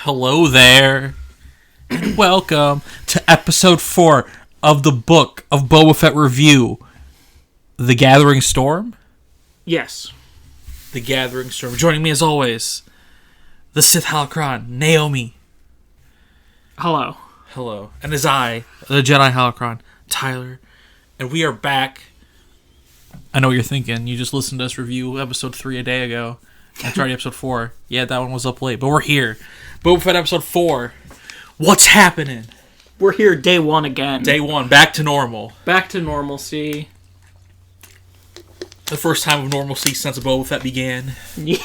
Hello there, and welcome to episode 4 of the Book of Boba Fett review, The Gathering Storm? Yes. The Gathering Storm. Joining me as always, the Sith Holocron, Naomi. Hello. Hello. And as I, the Jedi Holocron, Tyler. And we are back. I know what you're thinking. You just listened to us review episode 3 a day ago. That's already episode 4. Yeah, that one was up late, but we're here. Boba Fett episode 4. What's happening? We're here day 1 again. Day 1, back to normal. Back to normalcy. The first time of normalcy since Boba Fett began. Yeah.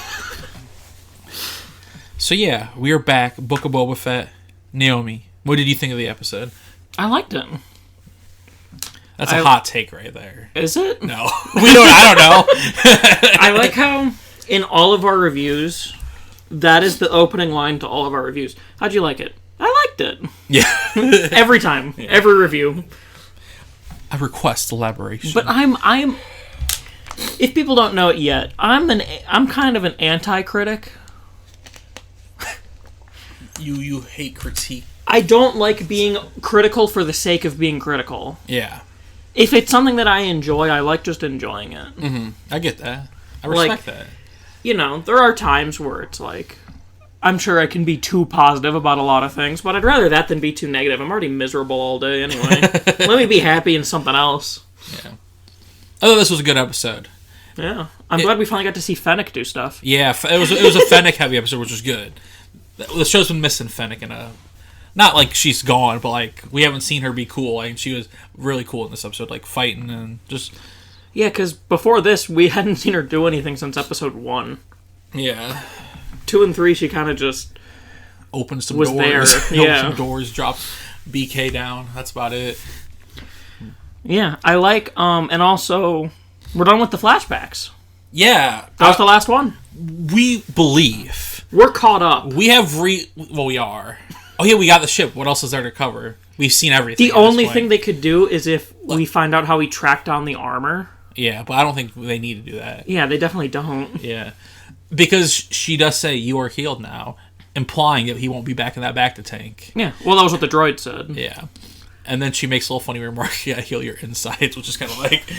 So yeah, we are back. Book of Boba Fett. Naomi, what did you think of the episode? I liked it. That's a hot take right there. Is it? No. I don't know. I like how in all of our reviews, that is the opening line to all of our reviews. How'd you like it? I liked it. Yeah. Every time. Yeah. Every review. I request elaboration. But I'm if people don't know it yet, I'm kind of an anti-critic. You hate critique. I don't like being critical for the sake of being critical. Yeah. If it's something that I enjoy, I like just enjoying it. Mm-hmm. I get that. I respect that. You know, there are times where it's like, I'm sure I can be too positive about a lot of things, but I'd rather that than be too negative. I'm already miserable all day anyway. Let me be happy in something else. Yeah. I thought this was a good episode. Yeah. I'm glad we finally got to see Fennec do stuff. Yeah, it was a Fennec heavy episode, which was good. The show's been missing Fennec in a... Not like she's gone, but like we haven't seen her be cool. Like, she was really cool in this episode, like fighting and just... Yeah, because before this, we hadn't seen her do anything since episode 1. Yeah. 2 and 3, she kind of just... Opened some was doors. There. Yeah. Opened some doors, dropped BK down. That's about it. Yeah, I like... and also, we're done with the flashbacks. Yeah. That was the last one. We believe. We're caught up. We have Well, we are. Oh, yeah, we got the ship. What else is there to cover? We've seen everything. The only thing they could do is if we find out how he tracked down the armor. Yeah, but I don't think they need to do that. Yeah, they definitely don't. Yeah. Because she does say, you are healed now, implying that he won't be back in that bacta tank. Yeah, well, that was what the droid said. Yeah. And then she makes a little funny remark, yeah, heal your insides, which is kind of like...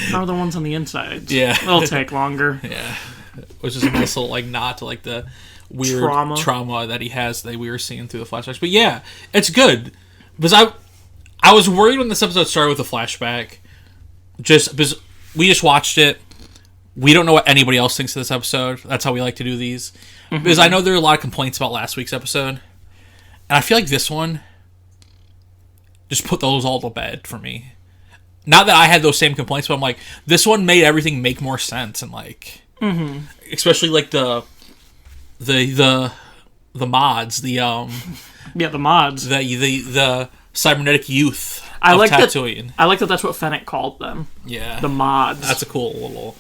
How are the ones on the insides? Yeah. They'll take longer. Yeah. Which is a nice little, like, nod to, like, the weird trauma that he has that we were seeing through the flashbacks. But yeah, it's good. Because I was worried when this episode started with a flashback, just because we just watched it. We don't know what anybody else thinks of this episode. That's how we like to do these. Mm-hmm. Because I know there are a lot of complaints about last week's episode. And I feel like this one just put those all to bed for me. Not that I had those same complaints, but I'm like, this one made everything make more sense. And like, especially like the mods, the mods, the cybernetic youth I of like Tatooine. That. I like that. That's what Fennec called them. Yeah, the mods. That's a cool little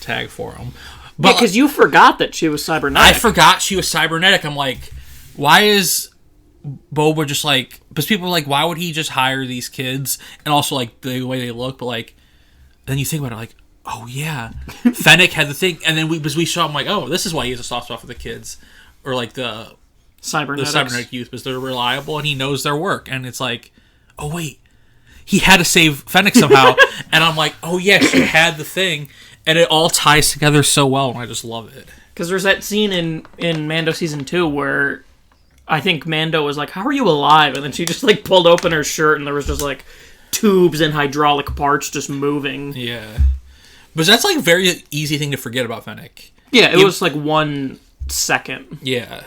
tag for them. But because you forgot that she was cybernetic. I forgot she was cybernetic. I'm like, why is Boba just like? Because people are like, why would he just hire these kids? And also like the way they look, but like, then you think about it, like, oh yeah, Fennec had the thing, and then we saw him like, oh, this is why he has a soft spot for the kids, or like the cybernetic youth, because they're reliable and he knows their work, and it's like, oh wait, he had to save Fennec somehow, and I'm like, oh yeah, she had the thing, and it all ties together so well, and I just love it. Because there's that scene in Mando season 2 where I think Mando was like, how are you alive? And then she just like pulled open her shirt, and there was just like tubes and hydraulic parts just moving. Yeah. But that's like a very easy thing to forget about Fennec. Yeah, it was like 1 second. Yeah.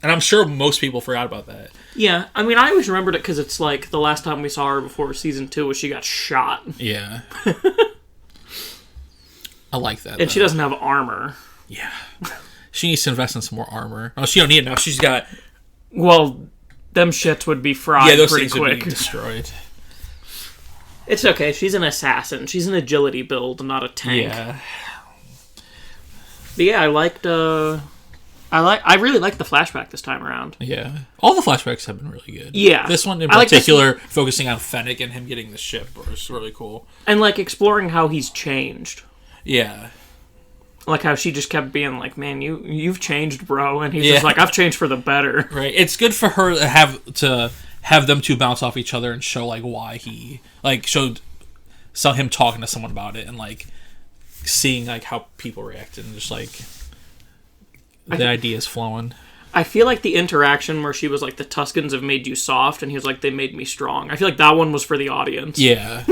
And I'm sure most people forgot about that. Yeah, I mean, I always remembered it because it's like the last time we saw her before season 2 was she got shot. Yeah. I like that. And she doesn't have armor. Yeah. She needs to invest in some more armor. Oh, she don't need it now. She's got... Well, them shits would be fried those pretty things quick. Would be destroyed. It's okay. She's an assassin. She's an agility build, not a tank. Yeah. But yeah, I really liked the flashback this time around. Yeah. All the flashbacks have been really good. Yeah. This one in particular, focusing on Fennec and him getting the ship was really cool. And like exploring how he's changed. Yeah. Like how she just kept being like, man, you've changed, bro. And he's just like, I've changed for the better. Right. It's good for her to have them two bounce off each other and show, like, why he... Like, saw him talking to someone about it and, like, seeing, like, how people reacted and just, like, the ideas flowing. I feel like the interaction where she was like, the Tuskens have made you soft, and he was like, they made me strong. I feel like that one was for the audience. Yeah.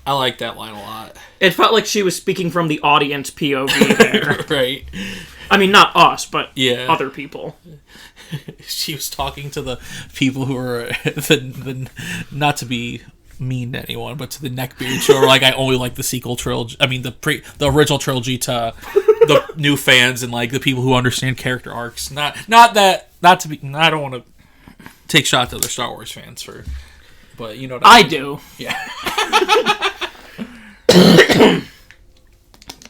I like that line a lot. It felt like she was speaking from the audience POV there. Right. I mean, not us, but other people. She was talking to the people who were, not to be mean to anyone, but to the neckbeards who are like, I only like the sequel trilogy. I mean, the original trilogy to the new fans and like the people who understand character arcs. Not to be. I don't want to take shots at other Star Wars fans but you know what I mean. do. Yeah.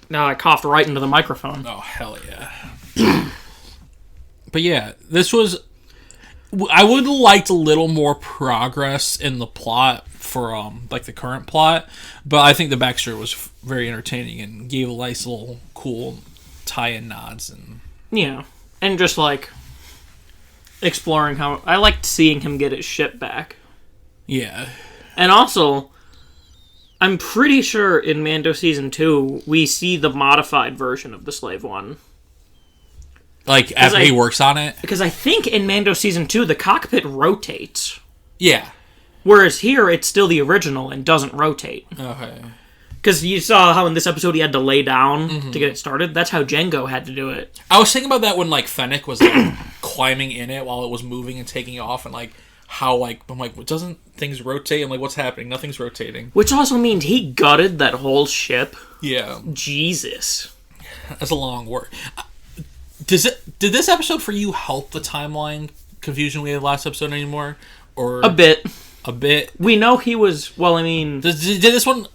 Now I coughed right into the microphone. Oh, hell yeah. But yeah, this was... I would have liked a little more progress in the plot for, like, the current plot, but I think the backstory was very entertaining and gave a nice little cool tie-in nods. Yeah, and just, like, exploring how... I liked seeing him get his ship back. Yeah. And also... I'm pretty sure in Mando Season 2, we see the modified version of the Slave One. Like, after he works on it? Because I think in Mando Season 2, the cockpit rotates. Yeah. Whereas here, it's still the original and doesn't rotate. Okay. Because you saw how in this episode he had to lay down to get it started. That's how Jango had to do it. I was thinking about that when, like, Fennec was, like, climbing in it while it was moving and taking off, and, like, how, like, I'm like, doesn't things rotate? I'm like, what's happening? Nothing's rotating. Which also means he gutted that whole ship. Yeah. Jesus. That's a long word. Did this episode for you help the timeline confusion we had last episode anymore? Or a bit. A bit? We know he was, well, I mean... Did this one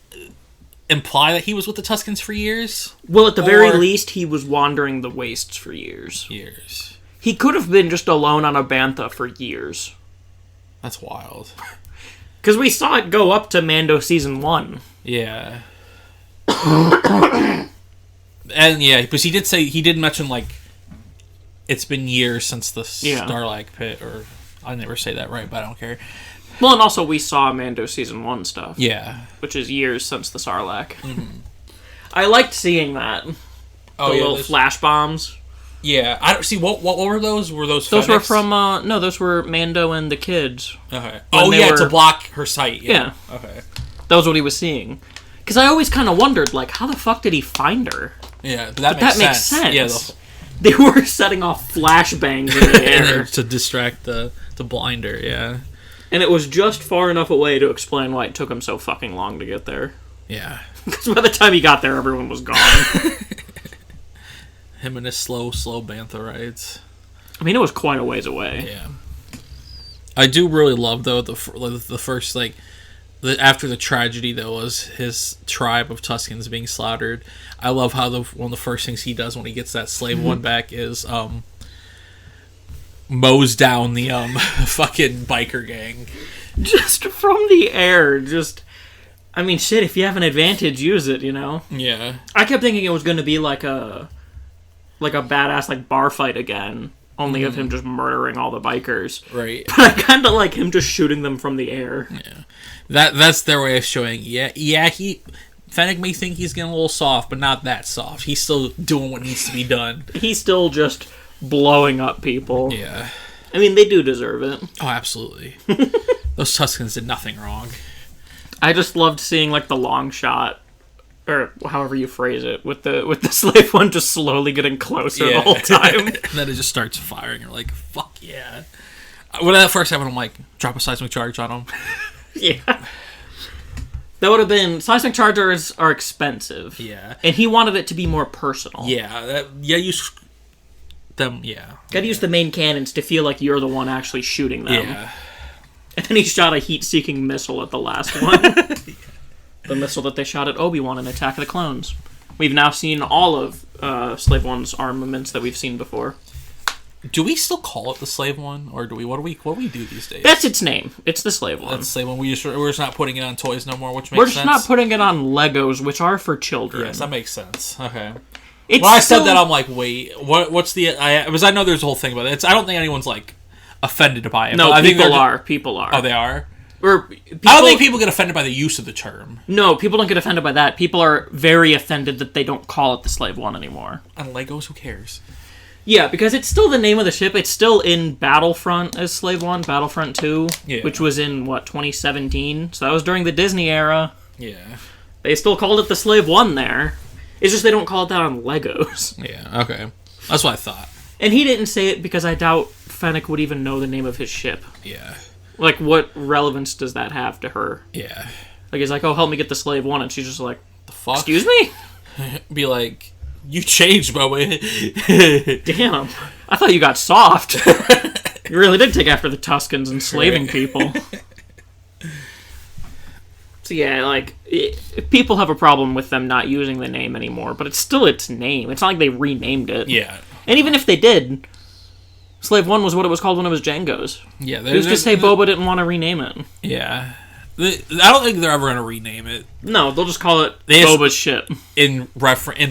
imply that he was with the Tuskens for years? Well, at the very least, he was wandering the wastes for years. He could have been just alone on a bantha for years. That's wild. Because we saw it go up to Mando Season 1. Yeah. And yeah, because he did mention, like, it's been years since the Starlight Pit, or I never say that right, but I don't care. Well, and also we saw Mando Season 1 stuff. Yeah. Which is years since the Sarlacc. Mm-hmm. I liked seeing that. The little flash bombs. Yeah, I don't see what were those? Were those Those Fennecs? Were from no, those were Mando and the kids. Okay. Oh yeah, to block her sight. Yeah. Okay. That was what he was seeing. Because I always kind of wondered, like, how the fuck did he find her? Yeah, but that makes sense. Yeah, they were setting off flashbangs in the air to distract the blinder. Yeah. And it was just far enough away to explain why it took him so fucking long to get there. Yeah. Because by the time he got there, everyone was gone. Him and his slow bantha rides. I mean, it was quite a ways away. Yeah. I do really love, though, the first, like, after the tragedy, though, was his tribe of Tuskens being slaughtered. I love how one of the first things he does when he gets that slave one back is mows down the fucking biker gang. Just from the air, I mean, shit, if you have an advantage, use it, you know? Yeah. I kept thinking it was going to be like a badass, like, bar fight again, only of him just murdering all the bikers. Right. But I kind of like him just shooting them from the air. Yeah. That's their way of showing, Fennec may think he's getting a little soft, but not that soft. He's still doing what needs to be done. He's still just blowing up people. Yeah. I mean, they do deserve it. Oh, absolutely. Those Tuskens did nothing wrong. I just loved seeing, like, the long shot, or however you phrase it, with the slave one just slowly getting closer the whole time. And then it just starts firing. You're like, fuck yeah. When that first happened, I'm like, drop a seismic charge on him. Yeah. That would have been... Seismic chargers are expensive. Yeah. And he wanted it to be more personal. Yeah. Use them, yeah. Gotta use the main cannons to feel like you're the one actually shooting them. Yeah. And then he shot a heat-seeking missile at the last one. The missile that they shot at Obi-Wan in Attack of the Clones. We've now seen all of Slave One's armaments that we've seen before. Do we still call it the Slave One, or do we? What do we do these days? That's its name. It's the Slave One. That's the Slave One. We're just not putting it on toys no more, which makes sense. We're just not putting it on Legos, which are for children. Yes, that makes sense. Okay. When I said that, I'm like, wait, what's the... Because I know there's a whole thing about it. I don't think anyone's, like, offended by it. No, I think people are. Oh, they are? Or I don't think people get offended by the use of the term. No, people don't get offended by that. People are very offended that they don't call it the Slave One anymore. And Legos, who cares? Yeah, because it's still the name of the ship. It's still in Battlefront as Slave One, Battlefront 2, which was in, 2017? So that was during the Disney era. Yeah. They still called it the Slave One there. It's just they don't call it that on Legos. Yeah, okay. That's what I thought. And he didn't say it because I doubt Fennec would even know the name of his ship. Yeah. Like, what relevance does that have to her? Yeah. Like, he's like, oh, help me get the Slave One, and she's just like, the fuck? Excuse me? Be like, you changed, Boba. Damn. I thought you got soft. You really did take after the Tuscans enslaving people. So yeah, like, people have a problem with them not using the name anymore, but it's still its name. It's not like they renamed it. Yeah. And even if they did, Slave One was what it was called when it was Django's. Yeah. It was just say Boba didn't want to rename it. Yeah. I don't think they're ever going to rename it. No, they'll just call it Boba's ship. In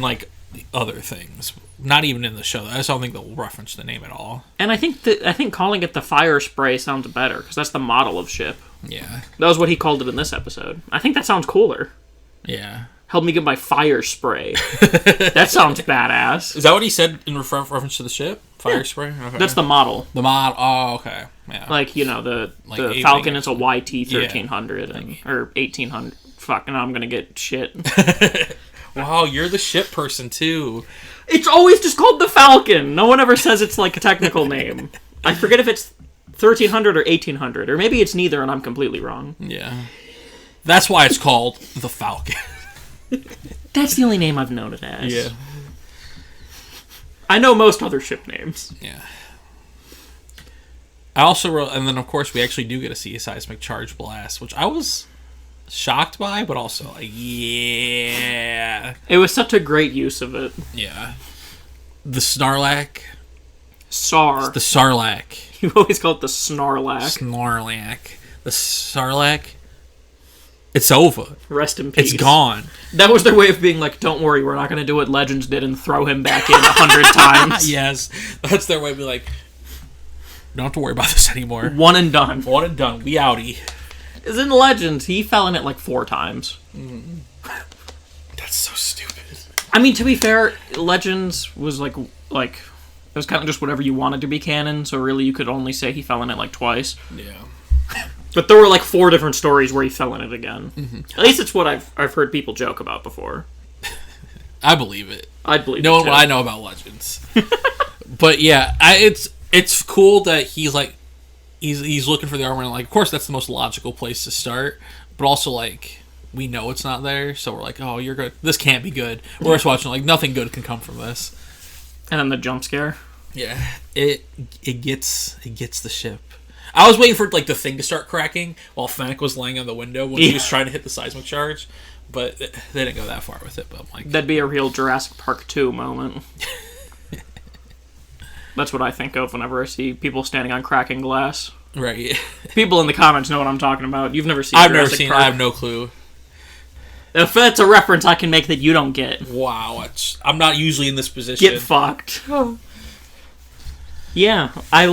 like, other things. Not even in the show. I just don't think they'll reference the name at all. And I think calling it the Fire Spray sounds better, because that's the model of ship. Yeah. That was what he called it in this episode. I think that sounds cooler. Yeah. Help me get my fire spray. That sounds badass. Is that what he said in reference to the ship? Fire spray? Okay. That's the model. The mod. Oh, okay. Yeah. Like, the Falcon is a YT-1300 or 1800. Fuck, now I'm gonna get shit. Wow, you're the ship person, too. It's always just called the Falcon. No one ever says it's, like, a technical name. I forget if it's 1300 or 1800, or maybe it's neither and I'm completely wrong. Yeah. That's why it's called the Falcon. That's the only name I've known it as. Yeah. I know most other ship names. Yeah. I also wrote, and then of course we actually do get to see a Seismic Charge blast, which I was shocked by, but also like, yeah. It was such a great use of it. Yeah. The Snarlack. The Sarlacc. You always call it the Snarlack. Snarlack. The Sarlacc. It's over. Rest in peace. It's gone. That was their way of being like, don't worry, we're not going to do what Legends did and throw him back in 100 times. Yes. That's their way of being like, don't have to worry about this anymore. One and done. One and done. We outie. Because in Legends, he fell in it like 4 times. That's so stupid. I mean, to be fair, Legends was like it was kind of just whatever you wanted to be canon, so really you could only say he fell in it like twice. Yeah. But there were like 4 different stories where he fell in it again. Mm-hmm. At least it's what I've heard people joke about before. I believe it. I'd believe knowing it too. What I know about Legends. But yeah, it's cool that he's like he's looking for the armor, and like of course that's the most logical place to start. But also like we know it's not there, so we're like, oh, you're good. This can't be good. We're just watching like nothing good can come from this. And then the jump scare. Yeah, it gets the ship. I was waiting for like the thing to start cracking while Fennec was laying on the window when he was trying to hit the seismic charge, but they didn't go that far with it. But I'm like, that'd be a real Jurassic Park 2 moment. That's what I think of whenever I see people standing on cracking glass. Right. People in the comments know what I'm talking about. You've never seen I've Jurassic never seen Park. I have no clue. If that's a reference I can make that you don't get. Wow, I'm not usually in this position. Get fucked. Yeah, I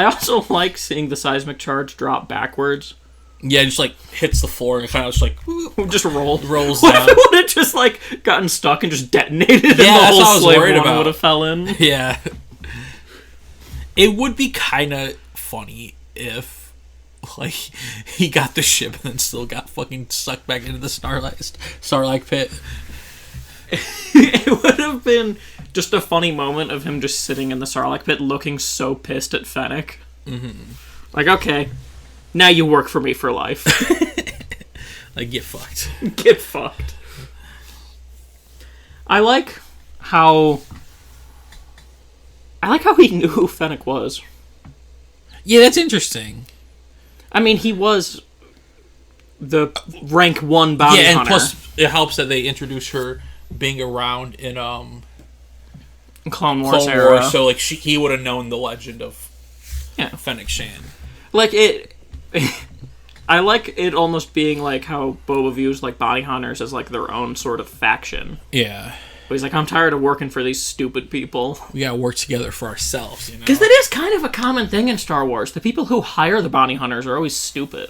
also like seeing the seismic charge drop backwards. Yeah, it just like hits the floor and kind of just like just rolls down. What if it would have just like gotten stuck and just detonated? Yeah, and the that's whole what I was slave worried one about. would have fell in. Yeah, it would be kind of funny if like he got the ship and then still got fucking sucked back into the Sarlacc pit. It would have been just a funny moment of him just sitting in the Sarlacc pit looking so pissed at Fennec. Mm-hmm. Like, okay, now you work for me for life. Like, get fucked. Get fucked. I like how he knew who Fennec was. Yeah, that's interesting. I mean, he was the rank 1 bounty hunter. Yeah, and plus it helps that they introduce her being around in Clone Wars era. So like he would have known the legend of Fennec Shan. Like it I like it almost being like how Boba views like bounty hunters as like their own sort of faction. Yeah. He's like, I'm tired of working for these stupid people. We gotta work together for ourselves, you know? Because that is kind of a common thing in Star Wars. The people who hire the bounty hunters are always stupid.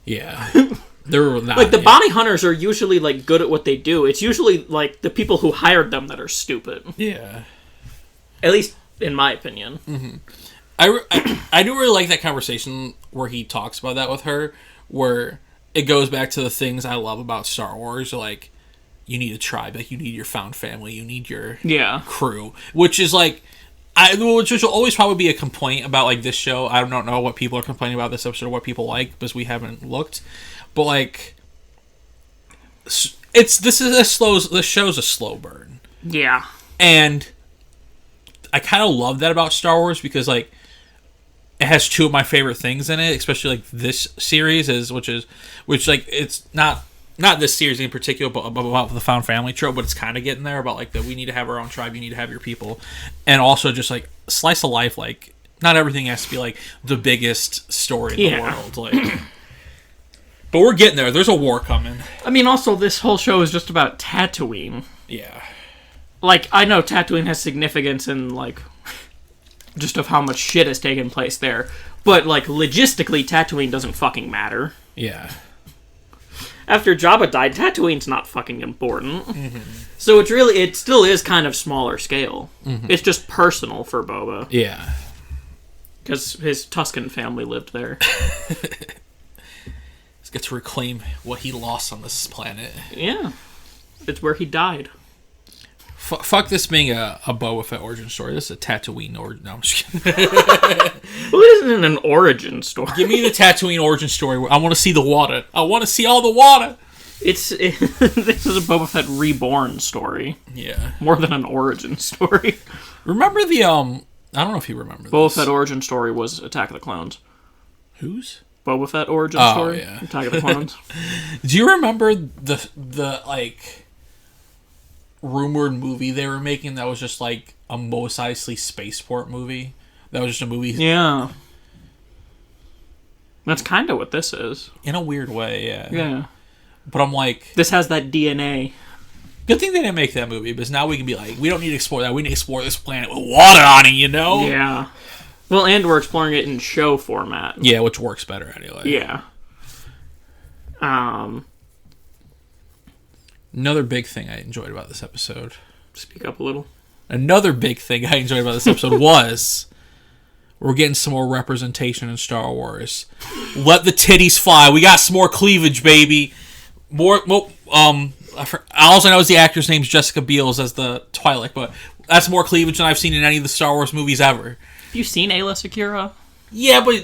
Yeah. They're not, like, the bounty hunters are usually, like, good at what they do. It's usually, like, the people who hired them that are stupid. Yeah. At least, in my opinion. Mm-hmm. I do really like that conversation where he talks about that with her, where it goes back to the things I love about Star Wars, like, you need a tribe, like, you need your found family, you need your crew, which is, like, which will always probably be a complaint about, like, this show. I don't know what people are complaining about this episode or what people like, because we haven't looked, but, like, this show's a slow burn. Yeah. And I kind of love that about Star Wars, because, like, it has two of my favorite things in it, especially, like, this series which like, it's not this series in particular, but about the found family trope, but it's kind of getting there about, like, that we need to have our own tribe, you need to have your people, and also just, like, slice of life, like, not everything has to be, like, the biggest story in the world, like, but we're getting there. There's a war coming. I mean, also, this whole show is just about Tatooine. Yeah. Like, I know Tatooine has significance in, like, just of how much shit has taken place there, but, like, logistically, Tatooine doesn't fucking matter. Yeah. After Jabba died, Tatooine's not fucking important. Mm-hmm. So it still is kind of smaller scale. Mm-hmm. It's just personal for Boba. Yeah. Because his Tusken family lived there. He's got to reclaim what he lost on this planet. Yeah. It's where he died. Fuck this being a Boba Fett origin story. This is a Tatooine origin. No, I'm just kidding. Well, it isn't an origin story. Give me the Tatooine origin story. I want to see the water. I want to see all the water. This is a Boba Fett reborn story. Yeah. More than an origin story. Remember the, I don't know if you remember this. Boba Fett origin story was Attack of the Clones. Whose? Boba Fett origin story? Yeah. Attack of the Clones. Do you remember the like, rumored movie they were making that was just like a Mos Eisley spaceport movie? That was just a movie. Yeah. That's kind of what this is. In a weird way, yeah. Yeah. But I'm like... This has that DNA. Good thing they didn't make that movie, because now we can be like, we don't need to explore that. We need to explore this planet with water on it, you know? Yeah. Well, and we're exploring it in show format. Yeah, which works better anyway. Yeah. Another big thing I enjoyed about this episode. Speak up a little. Another big thing I enjoyed about this episode was we're getting some more representation in Star Wars. Let the titties fly. We got some more cleavage, baby. All I know is the actor's name's Jessica Biel as the Twi'lek, but that's more cleavage than I've seen in any of the Star Wars movies ever. Have you seen Ayla Secura? Yeah, but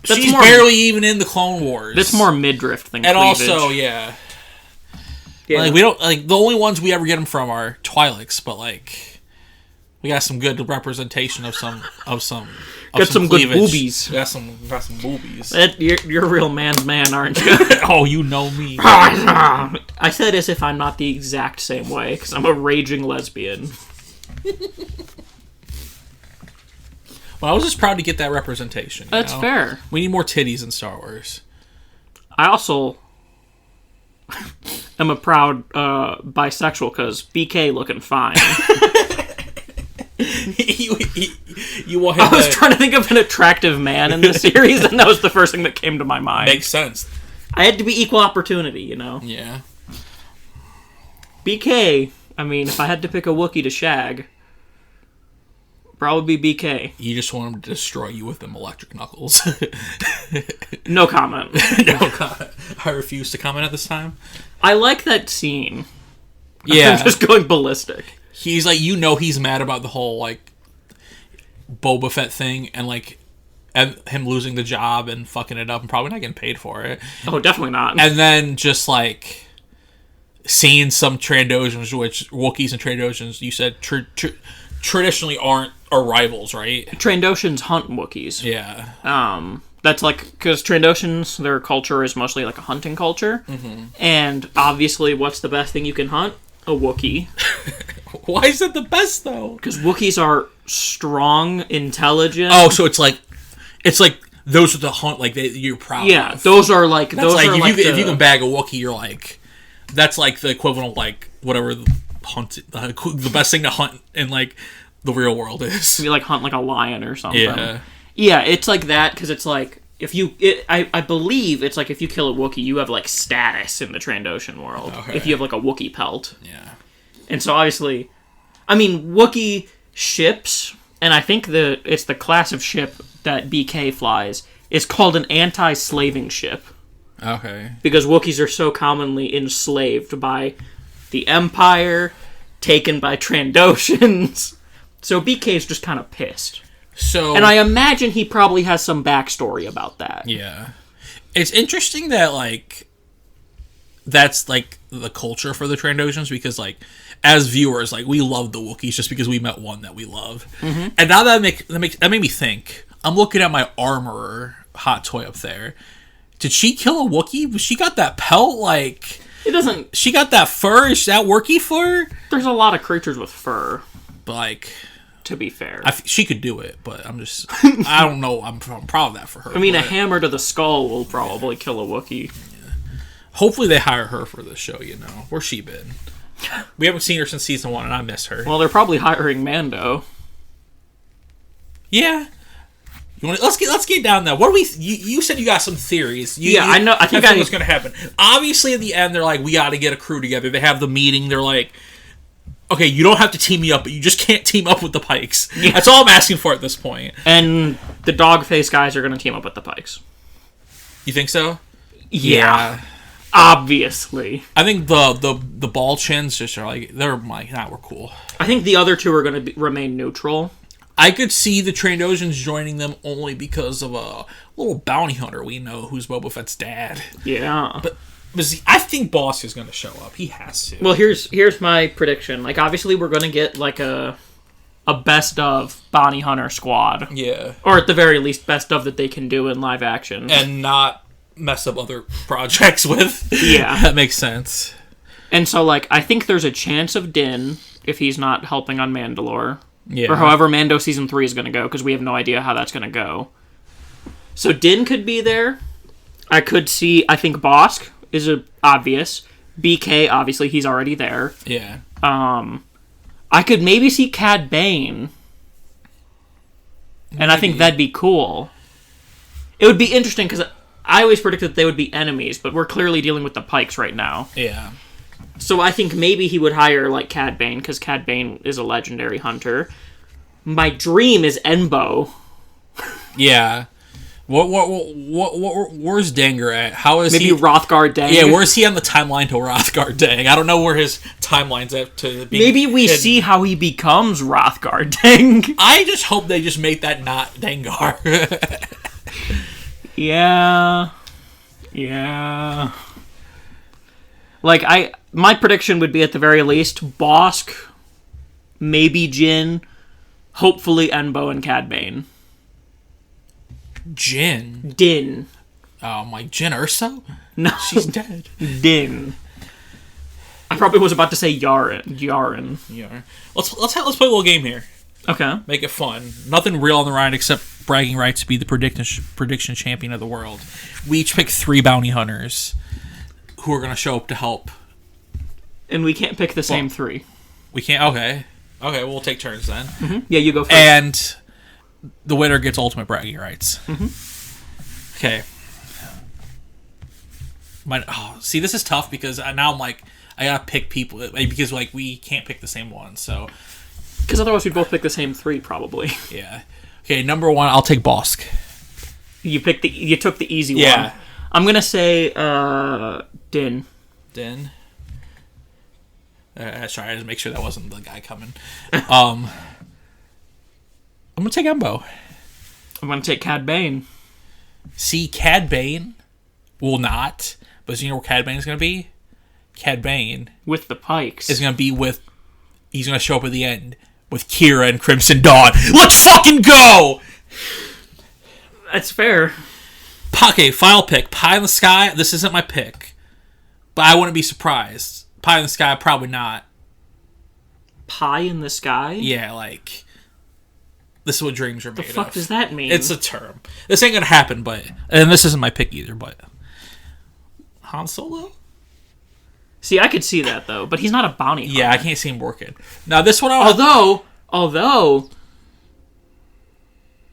she's barely even in the Clone Wars. That's more midriff than and cleavage. Also, yeah. Like, we don't, like, the only ones we ever get them from are Twi'leks, but, like, we got some good representation of some got some cleavage. Good boobies. Got some boobies. You're a real man's man, aren't you? Oh, you know me. I said as if I'm not the exact same way, because I'm a raging lesbian. Well, I was just proud to get that representation. That's fair. We need more titties in Star Wars. I also am a proud bisexual, because BK looking fine. You want him I was trying to think of an attractive man in this series, and that was the first thing that came to my mind. Makes sense. I had to be equal opportunity, you know? Yeah. BK, I mean, if I had to pick a Wookiee to shag, probably be BK. You just want him to destroy you with them electric knuckles. No comment. No comment. I refuse to comment at this time. I like that scene. Yeah. I'm just going ballistic. He's like, he's mad about the whole, like, Boba Fett thing and, like, and him losing the job and fucking it up and probably not getting paid for it. Oh, definitely not. And then just, like, seeing some Trandoshans, which Wookiees and Trandoshans, you said, traditionally are rivals, right? Trandoshans hunt Wookiees. Yeah. That's like, because Trandoshans, their culture is mostly like a hunting culture. Mm-hmm. And obviously, what's the best thing you can hunt? A Wookiee. Why is that the best, though? Because Wookiees are strong, intelligent. Oh, so it's like those are the hunt, like, you're proud of. Yeah, those are like... That's those like, are if, like you, if you can bag a Wookiee, you're like, that's like the equivalent of like whatever the best thing to hunt in like the real world is. You like hunt like a lion or something. Yeah, it's like that because it's like I believe it's like if you kill a Wookiee, you have like status in the Trandoshan world. Okay. If you have like a Wookiee pelt. Yeah. And so obviously, I mean Wookiee ships, and I think it's the class of ship that BK flies is called an anti-slaving ship. Okay. Because Wookiees are so commonly enslaved by the Empire, taken by Trandoshans. So BK's just kind of pissed. And I imagine he probably has some backstory about that. Yeah. It's interesting that, like, that's, like, the culture for the Trandoshans, because, like, as viewers, like, we love the Wookiees just because we met one that we love. Mm-hmm. And now that made me think, I'm looking at my Armorer hot toy up there. Did she kill a Wookiee? She got that pelt, like... It doesn't... She got that fur? Is that Wookiee fur? There's a lot of creatures with fur. But, like... To be fair. She could do it, but I'm just... I don't know. I'm proud of that for her. I mean, a hammer to the skull will probably kill a Wookiee. Yeah. Hopefully they hire her for this show, you know. Where's she been? We haven't seen her since season 1, and I miss her. Well, they're probably hiring Mando. Yeah. Let's get down there. What do we? You said you got some theories. I know. I think what's going to happen. Obviously, at the end, they're like, we got to get a crew together. They have the meeting. They're like, okay, you don't have to team me up, but you just can't team up with the Pikes. Yeah. That's all I'm asking for at this point. And the Dogface guys are going to team up with the Pikes. You think so? Yeah. Obviously. I think the ball chins just are like, they're like, nah, we're cool. I think the other two are going to remain neutral. I could see the Trandoshans joining them only because of a little bounty hunter we know who's Boba Fett's dad. Yeah. But I think Bosk is going to show up. He has to. Well, here's my prediction. Like, obviously, we're going to get, like, a best of bounty hunter squad. Yeah. Or at the very least, best of that they can do in live action. And not mess up other projects with. Yeah. That makes sense. And so, like, I think there's a chance of Din if he's not helping on Mandalore. Yeah. Or however Mando Season 3 is going to go, because we have no idea how that's going to go. So Din could be there. I think Bosk is obvious. BK, obviously, he's already there. Yeah. I could maybe see Cad Bane. And I think that'd be cool. It would be interesting, because I always predicted that they would be enemies, but we're clearly dealing with the Pikes right now. Yeah. So I think maybe he would hire, like, Cad Bane, because Cad Bane is a legendary hunter. My dream is Enbo. Yeah. Where's Danger at? How is maybe he? Rothgar Dang. Yeah, where's he on the timeline to Rothgar Dang? I don't know where his timeline's at to be. Maybe we see how he becomes Rothgar Dang. I just hope they just make that not Dengar. Yeah. Yeah. Like, my prediction would be at the very least Bosk, maybe Jin, hopefully Enbo and Cad Bane. Din. Oh, my Jin Urso? No. She's dead. Din. I probably was about to say Yaren. Yeah. Let's play a little game here. Okay. Make it fun. Nothing real on the line except bragging rights to be the prediction champion of the world. We each pick 3 bounty hunters who are going to show up to help. And we can't pick the same 3. We can't? Okay. Okay, we'll take turns then. Mm-hmm. Yeah, you go first. And the winner gets ultimate bragging rights. Mm-hmm. Okay. See, this is tough because now I'm like, I gotta pick people because like we can't pick the same one. So, because otherwise we'd both pick the same 3 probably. Yeah. Okay, number 1, I'll take Bosk. You took the easy one. I'm gonna say Din. Din. Sorry, I had to make sure that wasn't the guy coming. I'm gonna take Embo. I'm gonna take Cad Bane. See, Cad Bane will not. But you know where Cad Bane is gonna be? Cad Bane with the Pikes is gonna be with. He's gonna show up at the end with qi'ra and Crimson Dawn. Let's fucking go! That's fair. Okay, final pick. Pie in the Sky. This isn't my pick, but I wouldn't be surprised. Pie in the Sky, probably not. Pie in the Sky? Yeah, like this is what dreams are made of. The fuck does that mean? It's a term. This ain't gonna happen, and this isn't my pick either. But Han Solo. See, I could see that, though, but he's not a bounty hunter. Yeah, I can't see him working. Now, this one... Although...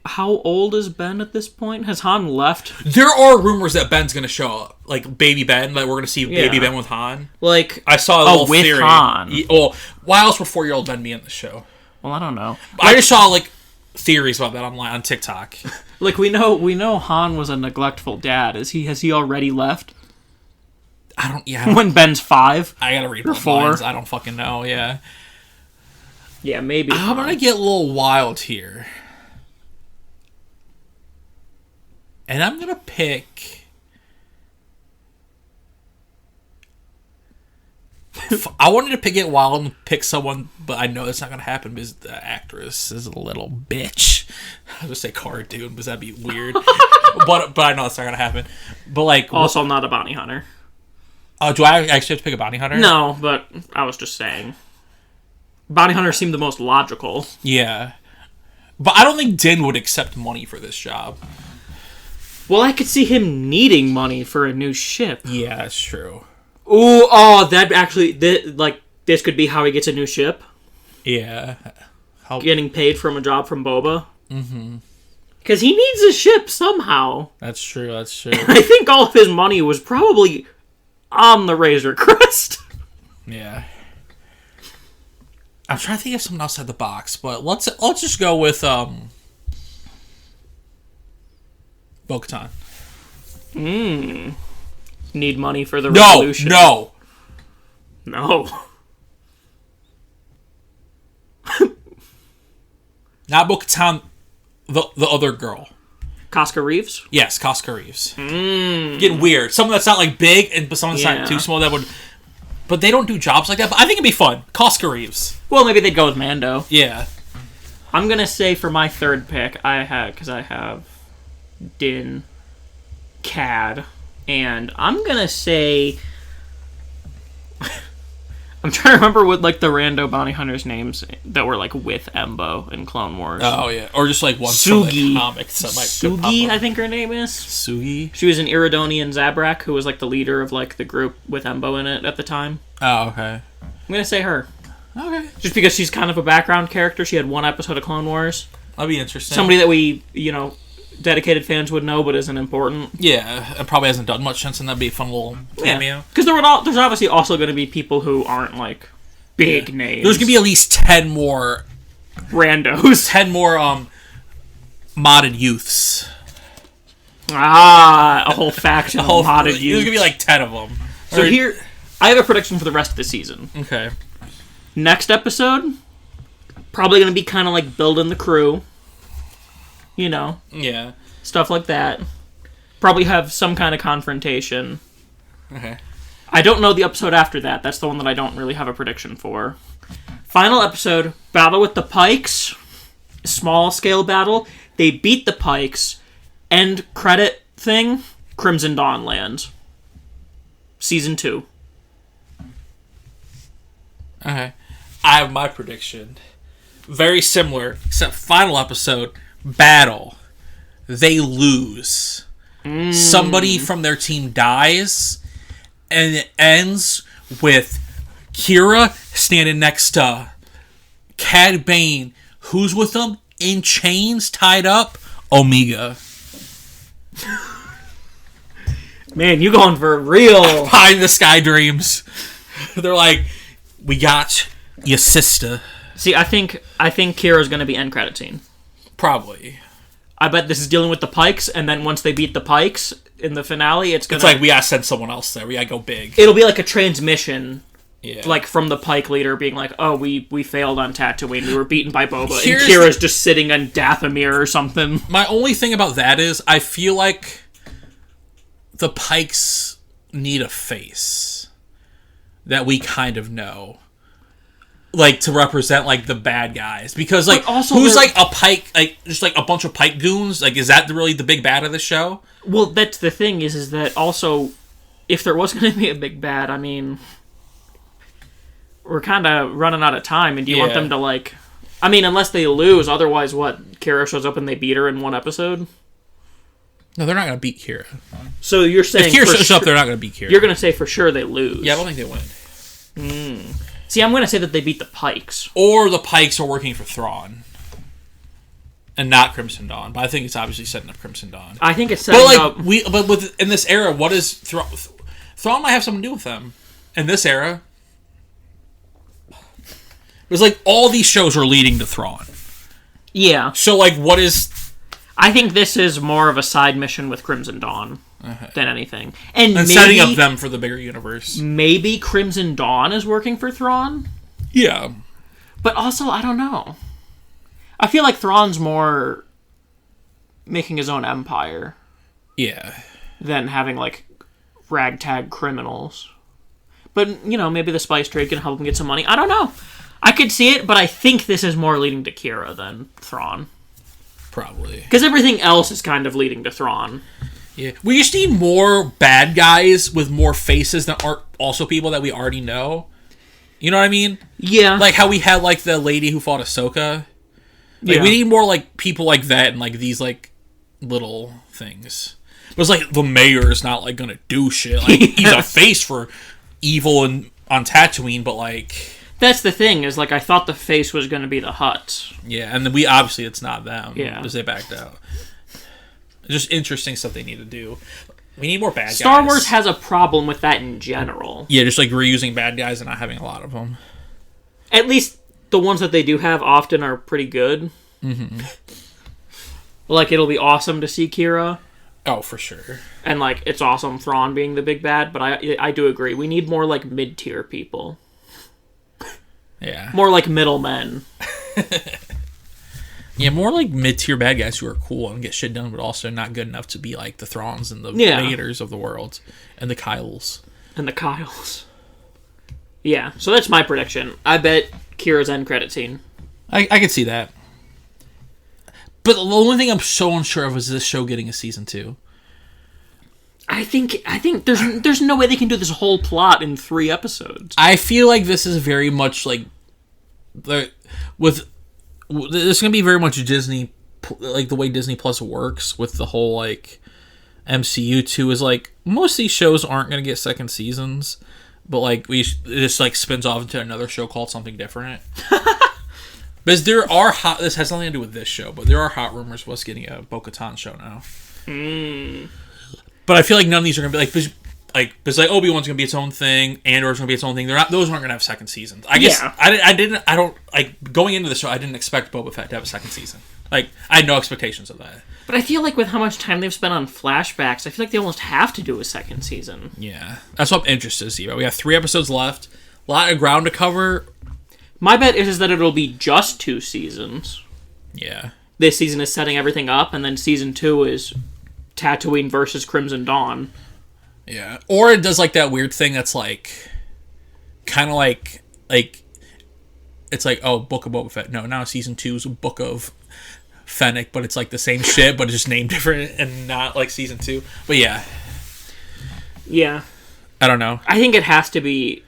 How old is Ben at this point? Has Han left? There are rumors that Ben's going to show up. Like, Baby Ben. Like, we're going to see Baby Ben with Han. Like... I saw a little with theory. Han. Well, why else would 4-year-old Ben be in the show? Well, I don't know. I just saw, like, theories about that online on TikTok. Like, we know Han was a neglectful dad. Has he already left? I don't... When Ben's 5? I gotta read or 4. I don't fucking know, yeah. Yeah, maybe. I'm gonna get a little wild here. And I'm gonna pick... I wanted to pick it wild and pick someone, but I know that's not gonna happen because the actress is a little bitch. I was gonna say cartoon, because that'd be weird. but I know it's not gonna happen. But like, also not a bounty hunter. Do I actually have to pick a bounty hunter? No, but I was just saying. Bounty hunter seemed the most logical. Yeah, but I don't think Din would accept money for this job. Well, I could see him needing money for a new ship. Yeah, that's true. Ooh, that actually, this could be how he gets a new ship. Yeah. Getting paid from a job from Boba. Mm-hmm. Because he needs a ship somehow. That's true. I think all of his money was probably on the Razor Crest. Yeah. I'm trying to think of something outside the box, but let's just go with Bo-Katan. Need money for the revolution. No. Not Bo-Katan, the other girl. Casca Reeves? Yes, Casca Reeves. Getting weird. Someone that's not like big, but someone that's not too small that would... But they don't do jobs like that, but I think it'd be fun. Casca Reeves. Well, maybe they'd go with Mando. Yeah. I'm going to say for my third pick, I have Din, Cad, and I'm going to say... I'm trying to remember what, like, the rando bounty hunters' names that were, like, with Embo in Clone Wars. Oh, yeah. Or just, like, one Sugi. from the comics. Sugi, I think her name is. Sugi? She was an Iridonian Zabrak, who was, like, the leader of, like, the group with Embo in it at the time. Oh, okay. I'm going to say her. Okay. Just because she's kind of a background character. She had one episode of Clone Wars. That'd be interesting. Somebody that we, dedicated fans would know, but isn't important. Yeah, it probably hasn't done much since, and that'd be a fun little cameo. Because there's obviously also going to be people who aren't, like, big names. There's going to be at least 10 more... randos. 10 more, modded youths. A whole faction of modded youths. There's going to be, like, 10 of them. So here, I have a prediction for the rest of the season. Okay. Next episode, probably going to be kind of like building the crew. Yeah. Stuff like that. Probably have some kind of confrontation. Okay. I don't know the episode after that. That's the one that I don't really have a prediction for. Final episode, battle with the Pikes. Small scale battle. They beat the Pikes. End credit thing. Crimson Dawn lands. Season 2. Okay. I have my prediction. Very similar, except final episode, battle. They lose. Somebody from their team dies, and it ends with qi'ra standing next to Cad Bane. Who's with them? In chains, tied up? Omega. Man, you going for real. Pie in the sky dreams. They're like, we got your sister. See, I think Qi'ra's going to be end credit scene. Probably. I bet this is dealing with the Pikes, and then once they beat the Pikes in the finale, it's like, we gotta send someone else there. We gotta go big. It'll be like a transmission. Yeah. Like, from the Pike leader being like, oh, we failed on Tatooine. We were beaten by Boba. And Qi'ra's just sitting on Dathomir or something. My only thing about that is, I feel like the Pikes need a face that we kind of know. Like, to represent, like, the bad guys. Because, like, who's, like, a Pike, like, just, like, a bunch of Pike goons? Like, is that really the big bad of the show? Well, that's the thing, is that also, if there was going to be a big bad, I mean, we're kind of running out of time, and do you want them to, like... I mean, unless they lose, otherwise, what? Qi'ra shows up and they beat her in one episode? No, they're not going to beat Qi'ra. So you're saying... If Qi'ra shows up, they're not going to beat Qi'ra. You're going to say for sure they lose. Yeah, I don't think they win. See, I'm going to say that they beat the Pikes. Or the Pikes are working for Thrawn. And not Crimson Dawn. But I think it's obviously setting up Crimson Dawn. I think it's setting up... But in this era, what is... Thrawn might have something to do with them. In this era... It was like all these shows are leading to Thrawn. Yeah. So, like, what is... I think this is more of a side mission with Crimson Dawn than anything. And maybe, setting up them for the bigger universe. Maybe Crimson Dawn is working for Thrawn? Yeah. But also, I don't know. I feel like Thrawn's more making his own empire. Yeah. Than having, like, ragtag criminals. But, you know, maybe the spice trade can help him get some money. I don't know. I could see it, but I think this is more leading to qi'ra than Thrawn. Probably. Because everything else is kind of leading to Thrawn. Yeah. We just need more bad guys with more faces that aren't also people that we already know. You know what I mean? Yeah. Like how we had, like, the lady who fought Ahsoka. Like, we need more, like, people like that and, like, these, like, little things. But it's like, the mayor is not, like, gonna do shit. Like, he's a face for evil on Tatooine, but, like... That's the thing, is, like, I thought the face was going to be the Hutts. Yeah, and then obviously it's not them. Yeah. Because they backed out. It's just interesting stuff they need to do. We need more bad guys. Star Wars has a problem with that in general. Yeah, just, like, reusing bad guys and not having a lot of them. At least the ones that they do have often are pretty good. Mm-hmm. Like, it'll be awesome to see qi'ra. Oh, for sure. And, like, it's awesome Thrawn being the big bad, but I do agree. We need more, like, mid-tier people. Yeah. More like middlemen. Yeah, more like mid-tier bad guys who are cool and get shit done, but also not good enough to be like the Thrawns and the Vaders of the world. And the Kyles. And the Kyles. Yeah, so that's my prediction. I bet Qi'ra's end credit scene. I could see that. But the only thing I'm so unsure of is this show getting a season 2. I think there's no way they can do this whole plot in 3 episodes. I feel like this is very much like this is gonna be very much Disney, like the way Disney Plus works with the whole like MCU too. Is like most of these shows aren't gonna get second seasons, but like it just like spins off into another show called something different. Because there are this has nothing to do with this show, but there are hot rumors of us getting a Bo-Katan show now. But I feel like none of these are gonna be because Obi-Wan's gonna be its own thing, Andor's gonna be its own thing. Those aren't gonna have second seasons. I guess I don't going into the show. I didn't expect Boba Fett to have a second season. Like I had no expectations of that. But I feel like with how much time they've spent on flashbacks, I feel like they almost have to do a second season. Yeah, that's what I'm interested to see. But we have 3 episodes left, a lot of ground to cover. My bet is that it'll be just 2 seasons. Yeah, this season is setting everything up, and then season 2 is Tatooine versus Crimson Dawn. Yeah. Or it does like that weird thing that's like kind of like it's like, oh, Book of Boba Fett. No, now season 2 is Book of Fennec, but it's like the same shit, but it's just named different and not like season 2. But yeah. Yeah. I don't know. I think it has to be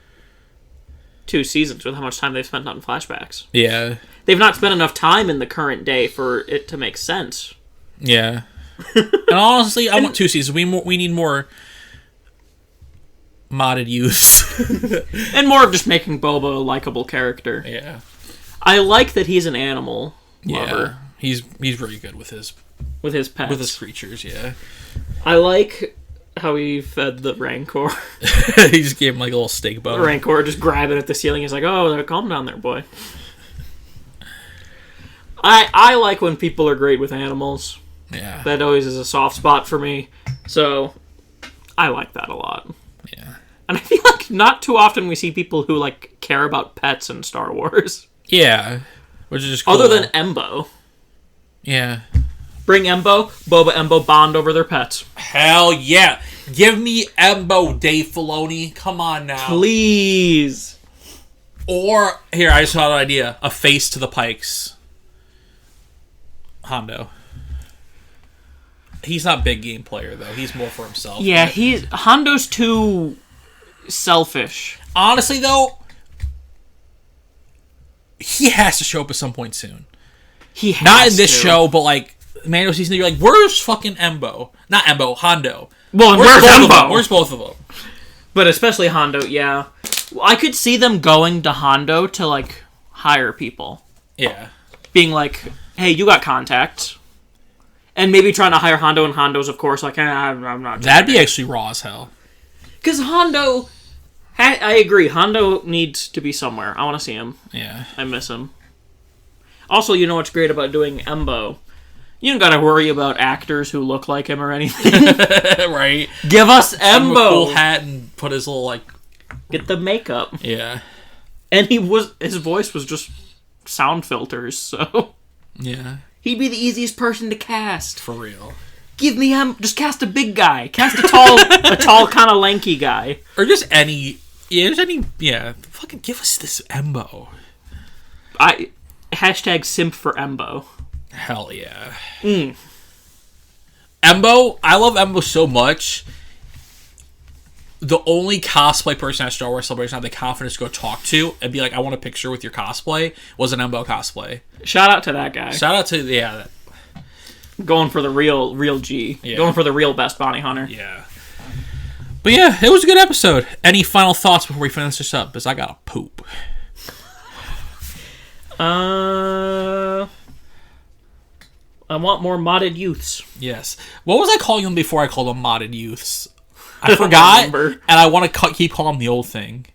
2 seasons with how much time they've spent on flashbacks. Yeah. They've not spent enough time in the current day for it to make sense. Yeah. And honestly, I want 2 seasons. We need more modded use. And more of just making Boba a likable character. Yeah. I like that he's an animal lover. Yeah. He's really good with his pets. With his creatures, yeah. I like how he fed the Rancor. He just gave him like a little steak bone. The Rancor just grabbed it at the ceiling. He's like, oh, calm down there, boy. I like when people are great with animals. Yeah. That always is a soft spot for me. So, I like that a lot. Yeah. And I feel like not too often we see people who, like, care about pets in Star Wars. Yeah. Which is just cool. Other than Embo. Yeah. Bring Embo, Boba Embo bond over their pets. Hell yeah. Give me Embo, Dave Filoni. Come on now. Please. Or, here, I just thought of an idea. A face to the Pikes. Hondo. He's not a big game player, though. He's more for himself. Yeah, Hondo's too selfish. Honestly, though, he has to show up at some point soon. He has Not in this show, but, like, Mando season, you're like, where's fucking Embo? Not Embo, Hondo. Well, where's Embo? Where's both of them? But especially Hondo, yeah. I could see them going to Hondo to, like, hire people. Yeah. Being like, hey, you got contacts. And maybe trying to hire Hondo, and Hondo's, of course, like, I'm not... That'd be actually raw as hell. Because Hondo... I agree. Hondo needs to be somewhere. I want to see him. Yeah. I miss him. Also, you know what's great about doing Embo? You don't gotta worry about actors who look like him or anything. Right. Give us Embo! A cool hat and put his little, like... Get the makeup. Yeah. And his voice was just sound filters, so... Yeah. He'd be the easiest person to cast. For real. Give me just cast a big guy. Cast a tall kind of lanky guy. Or just any... Yeah, fucking give us this Embo. Hashtag simp for Embo. Hell yeah. Embo, I love Embo so much. The only cosplay person at Star Wars Celebration I had the confidence to go talk to and be like, I want a picture with your cosplay, was an Embo cosplay. Shout out to that guy. Shout out to, going for the real G. Yeah. Going for the real best bounty hunter. Yeah. But yeah, it was a good episode. Any final thoughts before we finish this up? Because I gotta poop. I want more modded youths. Yes. What was I calling them before I called them modded youths? I forgot, and I want to keep calling them the old thing.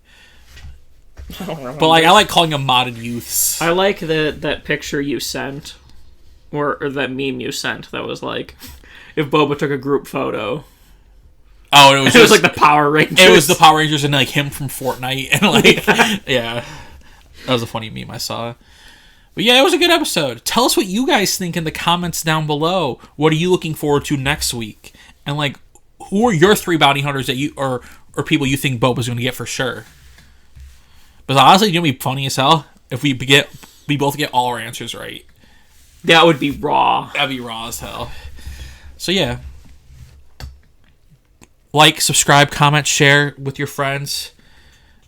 I don't remember. But I like calling them modded youths. I like that picture you sent, or that meme you sent that was like, if Boba took a group photo. Oh, it was like the Power Rangers. It was the Power Rangers and like him from Fortnite and like yeah. That was a funny meme I saw. But yeah, it was a good episode. Tell us what you guys think in the comments down below. What are you looking forward to next week? And like, who are your 3 bounty hunters that you or people you think Boba's going to get for sure? But honestly, it's going to be funny as hell if we both get all our answers right. That would be raw. That'd be raw as hell. So yeah. Like, subscribe, comment, share with your friends.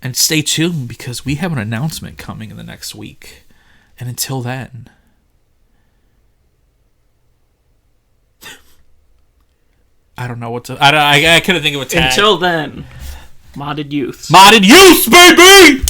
And stay tuned because we have an announcement coming in the next week. And until then... I don't know what to... I couldn't think of a tag. Until then, modded youths. Modded youths, baby!